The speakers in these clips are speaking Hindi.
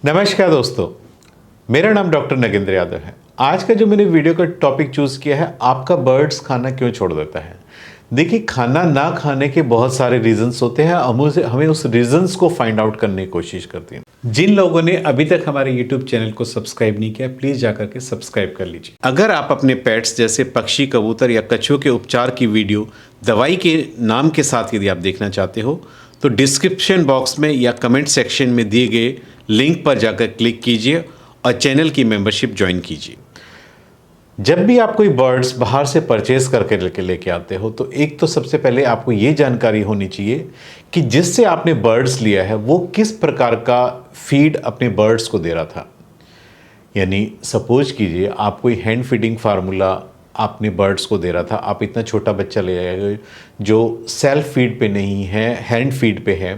नमस्कार दोस्तों, मेरा नाम डॉक्टर नगेंद्र यादव है। आज का जो मैंने वीडियो का टॉपिक चूज़ किया है, आपका बर्ड्स खाना क्यों छोड़ देता है। देखिए, खाना ना खाने के बहुत सारे रीजंस होते हैं। हमें उस रीजंस को फाइंड आउट करने की कोशिश करते हैं। जिन लोगों ने अभी तक हमारे यूट्यूब चैनल को सब्सक्राइब नहीं किया, प्लीज़ जाकर के सब्सक्राइब कर लीजिए। अगर आप अपने पेट्स जैसे पक्षी, कबूतर या कछुओं के उपचार की वीडियो दवाई के नाम के साथ यदि आप देखना चाहते हो तो डिस्क्रिप्शन बॉक्स में या कमेंट सेक्शन में दिए गए लिंक पर जाकर क्लिक कीजिए और चैनल की मेंबरशिप ज्वाइन कीजिए। जब भी आप कोई बर्ड्स बाहर से परचेज करके लेके आते हो तो एक तो सबसे पहले आपको ये जानकारी होनी चाहिए कि जिससे आपने बर्ड्स लिया है वो किस प्रकार का फीड अपने बर्ड्स को दे रहा था। यानी सपोज कीजिए आप कोई हैंड फीडिंग फार्मूला आपने बर्ड्स को दे रहा था। आप इतना छोटा बच्चा ले आए जो सेल्फ फीड पे नहीं है, हैंड फीड पे है।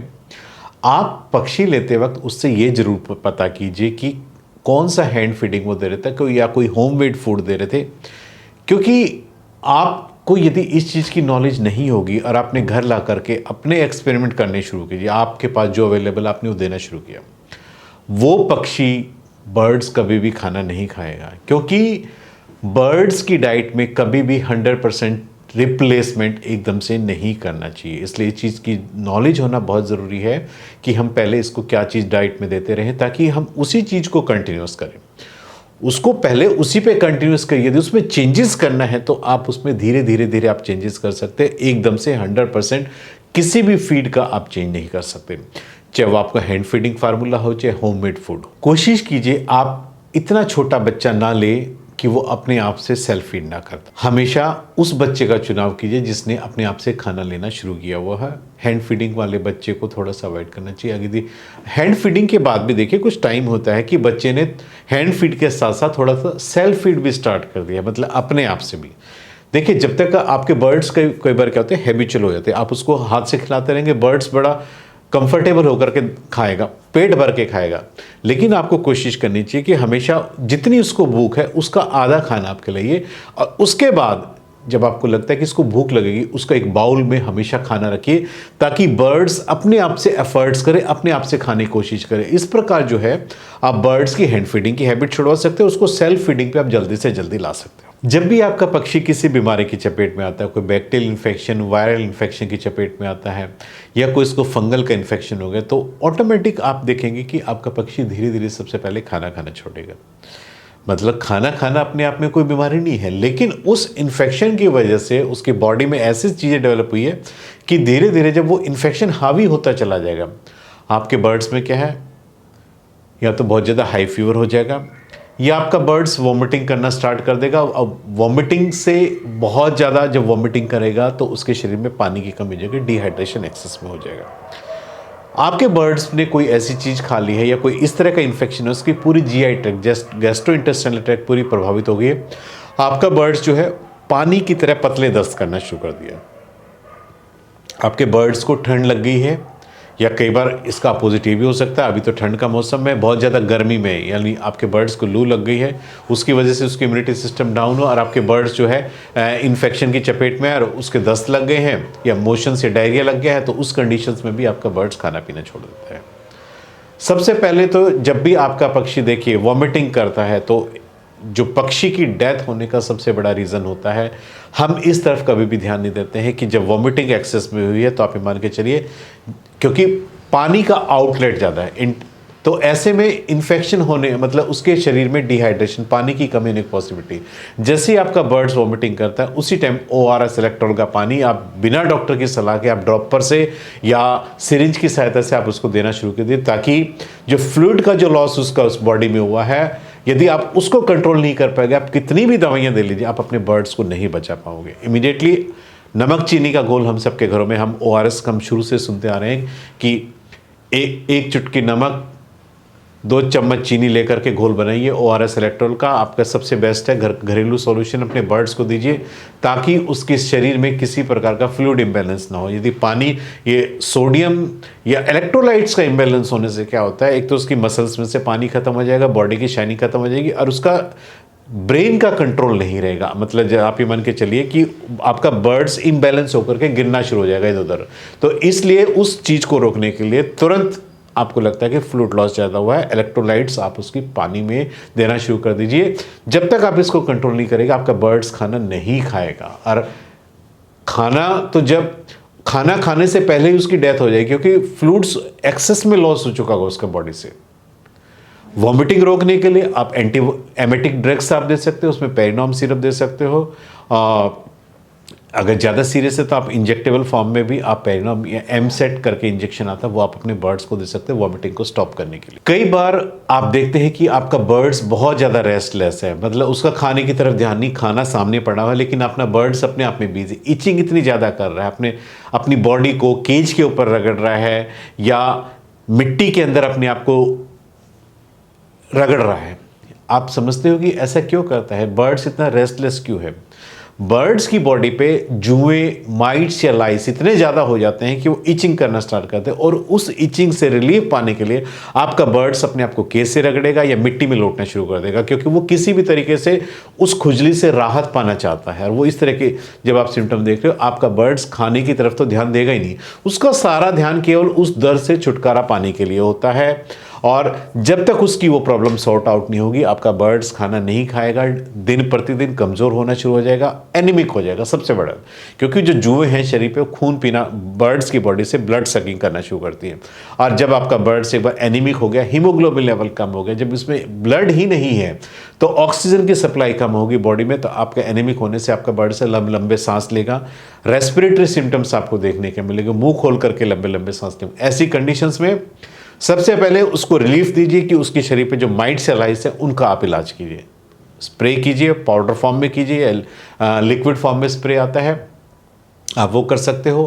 आप पक्षी लेते वक्त उससे ये जरूर पता कीजिए कि कौन सा हैंड फीडिंग वो दे रहे थे या कोई होम मेड फूड दे रहे थे, क्योंकि आपको यदि इस चीज़ की नॉलेज नहीं होगी और आपने घर ला करके अपने एक्सपेरिमेंट करने शुरू कीजिए, आपके पास जो अवेलेबल आपने वो देना शुरू किया, वो पक्षी बर्ड्स कभी भी खाना नहीं खाएगा। क्योंकि बर्ड्स की डाइट में कभी भी 100% रिप्लेसमेंट एकदम से नहीं करना चाहिए। इसलिए इस चीज़ की नॉलेज होना बहुत ज़रूरी है कि हम पहले इसको क्या चीज़ डाइट में देते रहें ताकि हम उसी चीज़ को कंटिन्यूस करें। उसको पहले उसी पे कंटिन्यूस करिए। यदि उसमें चेंजेस करना है तो आप उसमें धीरे धीरे आप चेंजेस कर सकते हैं। एकदम से 100% किसी भी फीड का आप चेंज नहीं कर सकते, चाहे वो आपका हैंड फीडिंग फार्मूला हो चाहे होममेड फूड हो। कोशिश कीजिए आप इतना छोटा बच्चा ना ले कि वो अपने आप से सेल्फ फीड ना करता। हमेशा उस बच्चे का चुनाव कीजिए जिसने अपने आप से खाना लेना शुरू किया हुआ है। हैंड फीडिंग वाले बच्चे को थोड़ा सा अवॉइड करना चाहिए। अगर हैंड फीडिंग के बाद भी देखिए कुछ टाइम होता है कि बच्चे ने हैंड फीड के साथ साथ थोड़ा सा सेल्फ फीड भी स्टार्ट कर दिया, मतलब अपने आप से भी। देखिए, जब तक आपके बर्ड्स कई बार क्या होते हैं, हैबिचुअल हो जाते हैं। आप उसको हाथ से खिलाते रहेंगे, बर्ड्स बड़ा कंफर्टेबल होकर के खाएगा, पेट भर के खाएगा। लेकिन आपको कोशिश करनी चाहिए कि हमेशा जितनी उसको भूख है उसका आधा खाना आप खिलाइए, और उसके बाद जब आपको लगता है कि इसको भूख लगेगी उसका एक बाउल में हमेशा खाना रखिए ताकि बर्ड्स अपने आप से एफर्ट्स करें, अपने आप से खाने की कोशिश करें। इस प्रकार जो है आप बर्ड्स की हैंड फीडिंग की हैबिट छुड़वा सकते हो, उसको सेल्फ फीडिंग पे आप जल्दी से जल्दी ला सकते हो। जब भी आपका पक्षी किसी बीमारी की चपेट में आता है, कोई बैक्टीरियल इन्फेक्शन, वायरल इन्फेक्शन की चपेट में आता है या कोई इसको फंगल का इन्फेक्शन हो गया, तो ऑटोमेटिक आप देखेंगे कि आपका पक्षी धीरे धीरे सबसे पहले खाना खाना छोड़ेगा। मतलब खाना खाना अपने आप में कोई बीमारी नहीं है, लेकिन उस इन्फेक्शन की वजह से उसकी बॉडी में ऐसी चीज़ें डेवलप हुई है कि धीरे धीरे जब वो इन्फेक्शन हावी होता चला जाएगा, आपके बर्ड्स में क्या है, या तो बहुत ज़्यादा हाई फीवर हो जाएगा या आपका बर्ड्स वॉमिटिंग करना स्टार्ट कर देगा। अब वॉमिटिंग से बहुत ज़्यादा जब वॉमिटिंग करेगा तो उसके शरीर में पानी की कमी हो जाएगी, डिहाइड्रेशन एक्सेस में हो जाएगा। आपके बर्ड्स ने कोई ऐसी चीज़ खा ली है या कोई इस तरह का इन्फेक्शन है, उसकी पूरी जीआई ट्रैक्ट, गैस्ट्रोइंटेस्टाइनल ट्रैक्ट पूरी प्रभावित हो गई है। आपका बर्ड्स जो है पानी की तरह पतले दस्त करना शुरू कर दिया। आपके बर्ड्स को ठंड लग गई है, या कई बार इसका अपोजिट भी हो सकता है। अभी तो ठंड का मौसम में बहुत ज़्यादा गर्मी में यानी आपके बर्ड्स को लू लग गई है, उसकी वजह से उसकी इम्यूनिटी सिस्टम डाउन हो और आपके बर्ड्स जो है इन्फेक्शन की चपेट में और उसके दस्त लग गए हैं या मोशन से डायरिया लग गया है, तो उस कंडीशंस में भी आपका बर्ड्स खाना पीना छोड़ देता है। सबसे पहले तो जब भी आपका पक्षी देखिए वॉमिटिंग करता है तो जो पक्षी की डेथ होने का सबसे बड़ा रीज़न होता है, हम इस तरफ कभी भी ध्यान नहीं देते हैं कि जब वॉमिटिंग एक्सेस में हुई है तो आप ये मान के चलिए, क्योंकि पानी का आउटलेट ज़्यादा है, तो ऐसे में इन्फेक्शन होने मतलब उसके शरीर में डिहाइड्रेशन, पानी की कमी होने की पॉसिबिलिटी। जैसे ही आपका बर्ड्स वॉमिटिंग करता है उसी टाइम ORS इलेक्ट्रोल का पानी आप बिना डॉक्टर की सलाह के आप ड्रॉपर से या सिरिंज की सहायता से आप उसको देना शुरू कर दिए, ताकि जो फ्लूइड का जो लॉस उसका उस बॉडी में हुआ है, यदि आप उसको कंट्रोल नहीं कर पाएंगे, आप कितनी भी दवाइयाँ दे लीजिए, आप अपने बर्ड्स को नहीं बचा पाओगे। इमीडिएटली नमक चीनी का घोल हम सबके घरों में, हम ORS हम शुरू से सुनते आ रहे हैं कि एक चुटकी नमक 2 चम्मच चीनी लेकर के घोल बनाइए ORS इलेक्ट्रोल का, आपका सबसे बेस्ट है। घरेलू सॉल्यूशन अपने बर्ड्स को दीजिए ताकि उसके शरीर में किसी प्रकार का फ्लूइड इम्बैलेंस ना हो। यदि पानी ये सोडियम या इलेक्ट्रोलाइट्स का इम्बैलेंस होने से क्या होता है, एक तो उसकी मसल्स में से पानी खत्म हो जाएगा, बॉडी की शाइनिंग खत्म हो जाएगी और उसका ब्रेन का कंट्रोल नहीं रहेगा। मतलब आप ये मान के चलिए कि आपका बर्ड्स इम्बैलेंस होकर के गिरना शुरू हो जाएगा इधर उधर। तो इसलिए उस चीज़ को रोकने के लिए तुरंत आपको लगता है कि फ्लूइड लॉस ज़्यादा हुआ है, इलेक्ट्रोलाइट्स आप उसकी पानी में देना शुरू कर दीजिए। जब तक आप इसको कंट्रोल नहीं करेगा आपका बर्ड्स खाना नहीं खाएगा। और खाना तो जब खाना खाने से पहले ही उसकी डेथ हो जाएगी, क्योंकि फ्लूइड्स एक्सेस में लॉस हो चुका होगा उसका बॉडी से। वॉमिटिंग रोकने के लिए आप एंटी एमेटिक ड्रग्स आप दे सकते हो, उसमें पेरिनॉम सिरप दे सकते हो। अगर ज़्यादा सीरियस है तो आप इंजेक्टेबल फॉर्म में भी आप पेरिनॉम या एम सेट करके इंजेक्शन आता है वो आप अपने बर्ड्स को दे सकते हैं वॉमिटिंग को स्टॉप करने के लिए। कई बार आप देखते हैं कि आपका बर्ड्स बहुत ज़्यादा रेस्टलेस है, मतलब उसका खाने की तरफ ध्यान नहीं, खाना सामने पड़ा हुआ है, लेकिन अपना बर्ड्स अपने आप में बिजी, इचिंग इतनी ज़्यादा कर रहा है, अपनी बॉडी को केज के ऊपर रगड़ रहा है या मिट्टी के अंदर अपने आप को रगड़ रहा है। आप समझते हो कि ऐसा क्यों करता है, बर्ड्स इतना रेस्टलेस क्यों है? बर्ड्स की बॉडी पे जुए, माइट्स या लाइस इतने ज़्यादा हो जाते हैं कि वो इचिंग करना स्टार्ट करते हैं, और उस इचिंग से रिलीफ पाने के लिए आपका बर्ड्स अपने आप को केस से रगड़ेगा या मिट्टी में लौटना शुरू कर देगा, क्योंकि वो किसी भी तरीके से उस खुजली से राहत पाना चाहता है। और वो इस तरह के जब आप सिम्टम देख रहे हो, आपका बर्ड्स खाने की तरफ तो ध्यान देगा ही नहीं, उसका सारा ध्यान केवल उस दर्द से छुटकारा पाने के लिए होता है। और जब तक उसकी वो प्रॉब्लम सॉर्ट आउट नहीं होगी आपका बर्ड्स खाना नहीं खाएगा, दिन प्रतिदिन कमज़ोर होना शुरू हो जाएगा, एनीमिक हो जाएगा सबसे बड़ा, क्योंकि जो जुएं हैं शरीर पे वो खून पीना, बर्ड्स की बॉडी से ब्लड सकिंग करना शुरू करती है। और जब आपका बर्ड्स एक बार एनीमिक हो गया, हीमोग्लोबिन लेवल कम हो गया, जब इसमें ब्लड ही नहीं है तो ऑक्सीजन की सप्लाई कम होगी बॉडी में, तो आपका एनीमिक होने से आपका बर्ड से लंबे सांस लेगा, रेस्पिरेटरी सिम्टम्स आपको देखने के मिलेंगे, मुंह खोल करके लंबे लंबे सांस लेंगे। ऐसी कंडीशंस में सबसे पहले उसको रिलीफ दीजिए कि उसके शरीर पे जो माइट्स या लाइस है उनका आप इलाज कीजिए, स्प्रे कीजिए, पाउडर फॉर्म में कीजिए, लिक्विड फॉर्म में स्प्रे आता है, आप वो कर सकते हो,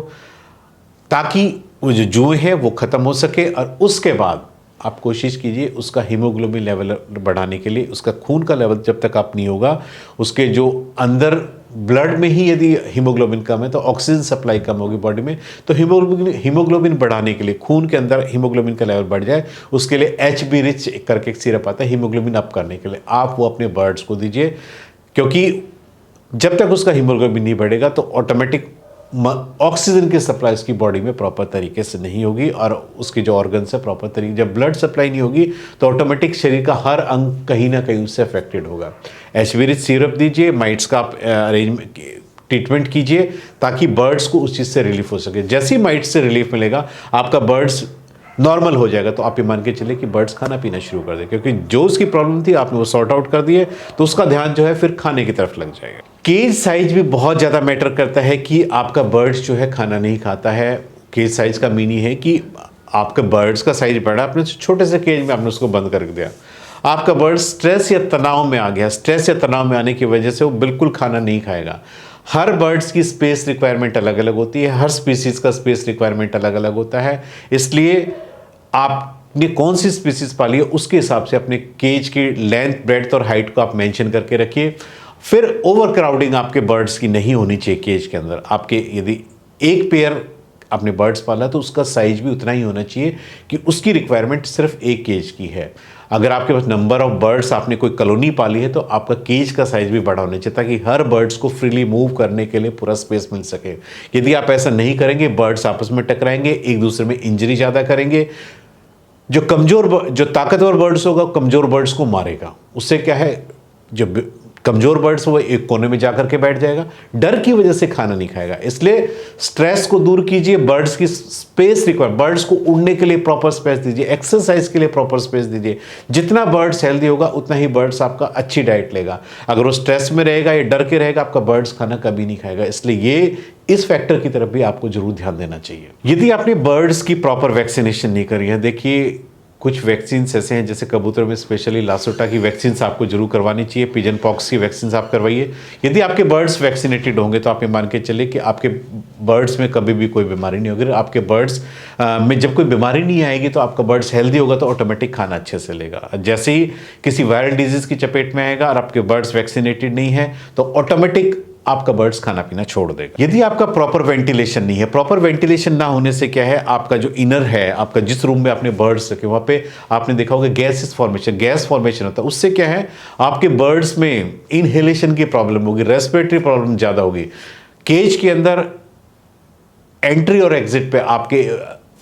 ताकि वो जो जुए है वो ख़त्म हो सके। और उसके बाद आप कोशिश कीजिए उसका हीमोग्लोबिन लेवल बढ़ाने के लिए, उसका खून का लेवल जब तक आप नहीं होगा, उसके जो अंदर ब्लड में ही यदि हीमोग्लोबिन कम है तो ऑक्सीजन सप्लाई कम होगी बॉडी में, तो हीमोग्लोबिन बढ़ाने के लिए, खून के अंदर हीमोग्लोबिन का लेवल बढ़ जाए, उसके लिए HB रिच करके एक सिरप आता है हीमोग्लोबिन अप करने के लिए, आप वो अपने बर्ड्स को दीजिए। क्योंकि जब तक उसका हीमोग्लोबिन नहीं बढ़ेगा तो ऑटोमेटिक ऑक्सीजन की सप्लाई उसकी बॉडी में प्रॉपर तरीके से नहीं होगी, और उसके जो ऑर्गन्स है प्रॉपर तरीके, जब ब्लड सप्लाई नहीं होगी तो ऑटोमेटिक शरीर का हर अंग कहीं ना कहीं उससे अफेक्टेड होगा। HB रिच सिरप दीजिए, माइट्स का आप अरेंजमेंट ट्रीटमेंट कीजिए ताकि बर्ड्स को उस चीज़ से रिलीफ हो सके। जैसे ही माइट्स से रिलीफ मिलेगा आपका बर्ड्स नॉर्मल हो जाएगा, तो आप ये मान के चले कि बर्ड्स खाना पीना शुरू कर दे, क्योंकि जो उसकी प्रॉब्लम थी आपने वो सॉर्ट आउट कर दिए, तो उसका ध्यान जो है फिर खाने की तरफ लग जाएगा। केज साइज भी बहुत ज़्यादा मैटर करता है कि आपका बर्ड्स जो है खाना नहीं खाता है। केज साइज का मीनिंग है कि आपका बर्ड्स का साइज बड़ा, आपने छोटे से केज में आपने उसको बंद कर दिया, आपका बर्ड स्ट्रेस या तनाव में आ गया, स्ट्रेस या तनाव में आने की वजह से वो बिल्कुल खाना नहीं खाएगा। हर बर्ड्स की स्पेस रिक्वायरमेंट अलग अलग होती है, हर स्पीसीज का स्पेस रिक्वायरमेंट अलग अलग होता है, इसलिए आपने कौन सी स्पीसीज पाली है उसके हिसाब से अपने केज की लेंथ, ब्रेड्थ और हाइट को आप मेंशन करके रखिए। फिर ओवर क्राउडिंग आपके बर्ड्स की नहीं होनी चाहिए केज के अंदर। आपके यदि एक पेयर आपने बर्ड्स पाला तो उसका साइज भी उतना ही होना चाहिए कि उसकी रिक्वायरमेंट सिर्फ एक केज की है। अगर आपके पास नंबर ऑफ बर्ड्स, आपने कोई कॉलोनी पाली है, तो आपका केज का साइज भी बड़ा होना चाहिए ताकि हर बर्ड्स को फ्रीली मूव करने के लिए पूरा स्पेस मिल सके। यदि आप ऐसा नहीं करेंगे बर्ड्स आपस में टकराएंगे, एक दूसरे में इंजरी ज़्यादा करेंगे। जो ताकतवर बर्ड्स होगा कमज़ोर बर्ड्स को मारेगा। उससे क्या है, जो कमज़ोर बर्ड्स वो एक कोने में जाकर के बैठ जाएगा, डर की वजह से खाना नहीं खाएगा। इसलिए स्ट्रेस को दूर कीजिए, बर्ड्स की स्पेस रिक्वायर, बर्ड्स को उड़ने के लिए प्रॉपर स्पेस दीजिए, एक्सरसाइज के लिए प्रॉपर स्पेस दीजिए। जितना बर्ड्स हेल्दी होगा उतना ही बर्ड्स आपका अच्छी डाइट लेगा। अगर वो स्ट्रेस में रहेगा या डर के रहेगा, आपका बर्ड्स खाना कभी नहीं खाएगा। इसलिए ये इस फैक्टर की तरफ भी आपको जरूर ध्यान देना चाहिए। यदि आपने बर्ड्स की प्रॉपर वैक्सीनेशन नहीं करी है, देखिए कुछ वैक्सीन ऐसे हैं, जैसे कबूतर में स्पेशली लासोटा की वैक्सीन आपको जरूर करवानी चाहिए, पिजन पॉक्स की वैक्सीन आप करवाइए। यदि आपके बर्ड्स वैक्सीनेटेड होंगे तो आप ये मान के चले कि आपके बर्ड्स में कभी भी कोई बीमारी नहीं होगी। आपके बर्ड्स में जब कोई बीमारी नहीं आएगी तो आपका बर्ड्स हेल्दी होगा तो ऑटोमेटिक खाना अच्छे से लेगा। जैसे ही किसी वायरल डिजीज की चपेट में आएगा और आपके बर्ड्स वैक्सीनेटेड नहीं है तो ऑटोमेटिक आपका बर्ड्स खाना पीना छोड़ देगा। यदि आपका प्रॉपर वेंटिलेशन नहीं है, प्रॉपर वेंटिलेशन ना होने से क्या है, आपका जो इनर है, आपका जिस रूम में आपने बर्ड्स रखे वहां पे आपने देखा होगा गैस फॉर्मेशन होता है। उससे क्या है, आपके बर्ड्स में इनहेलेशन की प्रॉब्लम होगी, रेस्पिरेटरी प्रॉब्लम ज्यादा होगी। केज के अंदर एंट्री और एग्जिट पे आपके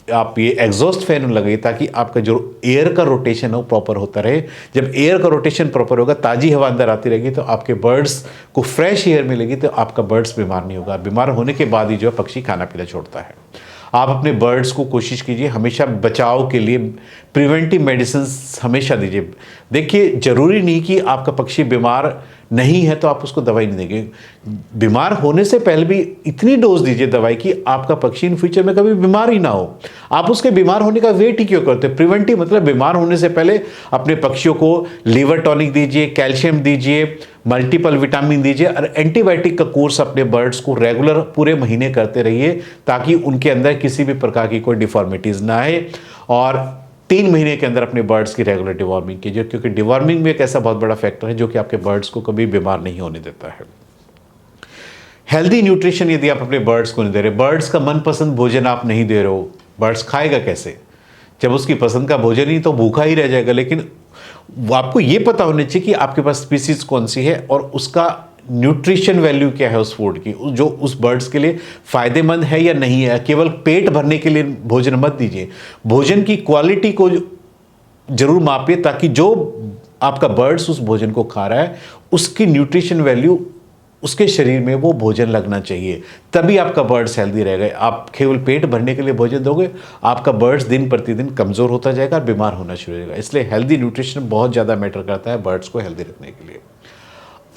आप ये एग्जॉस्ट फैन लगाइए ताकि आपका जो एयर का रोटेशन है वो प्रॉपर होता रहे। जब एयर का रोटेशन प्रॉपर होगा, ताज़ी हवा अंदर आती रहेगी, तो आपके बर्ड्स को फ्रेश एयर मिलेगी, तो आपका बर्ड्स बीमार नहीं होगा। बीमार होने के बाद ही जो है पक्षी खाना पीना छोड़ता है। आप अपने बर्ड्स को कोशिश कीजिए हमेशा बचाव के लिए प्रिवेंटिव मेडिसिन हमेशा दीजिए। देखिए, ज़रूरी नहीं कि आपका पक्षी बीमार नहीं है तो आप उसको दवाई नहीं देंगे। बीमार होने से पहले भी इतनी डोज दीजिए दवाई कि आपका पक्षी इन फ्यूचर में कभी बीमार ही ना हो। आप उसके बीमार होने का वेट ही क्यों करते हैं? प्रिवेंटिव मतलब बीमार होने से पहले अपने पक्षियों को लीवर टॉनिक दीजिए, कैल्शियम दीजिए, मल्टीपल विटामिन दीजिए और एंटीबायोटिक का कोर्स अपने बर्ड्स को रेगुलर पूरे महीने करते रहिए ताकि उनके अंदर किसी भी प्रकार की कोई डिफॉर्मिटीज़ ना आए। और 3 महीने के अंदर अपने बर्ड्स की रेगुलर डिवॉर्मिंग कीजिए, क्योंकि डिवॉर्मिंग भी एक ऐसा बहुत बड़ा फैक्टर है जो कि आपके बर्ड्स को कभी बीमार नहीं होने देता है। हेल्दी न्यूट्रिशन यदि आप अपने बर्ड्स को नहीं दे रहे, बर्ड्स का मनपसंद भोजन आप नहीं दे रहे हो, बर्ड्स खाएगा कैसे? जब उसकी पसंद का भोजन ही तो भूखा ही रह जाएगा। लेकिन आपको ये पता होना चाहिए कि आपके पास स्पीसीज कौन सी है और उसका न्यूट्रिशन वैल्यू क्या है उस फूड की, जो उस बर्ड्स के लिए फ़ायदेमंद है या नहीं है। केवल पेट भरने के लिए भोजन मत दीजिए, भोजन की क्वालिटी को जरूर मापिए ताकि जो आपका बर्ड्स उस भोजन को खा रहा है उसकी न्यूट्रिशन वैल्यू उसके शरीर में वो भोजन लगना चाहिए, तभी आपका बर्ड्स हेल्दी रहेगा। आप केवल पेट भरने के लिए भोजन दोगे, आपका बर्ड्स दिन प्रतिदिन कमज़ोर होता जाएगा और बीमार होना शुरू हो जाएगा। इसलिए हेल्दी न्यूट्रिशन बहुत ज़्यादा मैटर करता है बर्ड्स को हेल्दी रखने के लिए।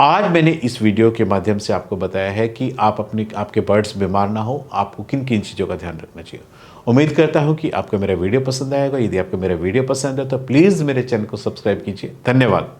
आज मैंने इस वीडियो के माध्यम से आपको बताया है कि आपके बर्ड्स बीमार ना हो, आपको किन किन चीज़ों का ध्यान रखना चाहिए। उम्मीद करता हूं कि आपको मेरा वीडियो पसंद आएगा। यदि आपको मेरा वीडियो पसंद है तो प्लीज़ मेरे चैनल को सब्सक्राइब कीजिए। धन्यवाद।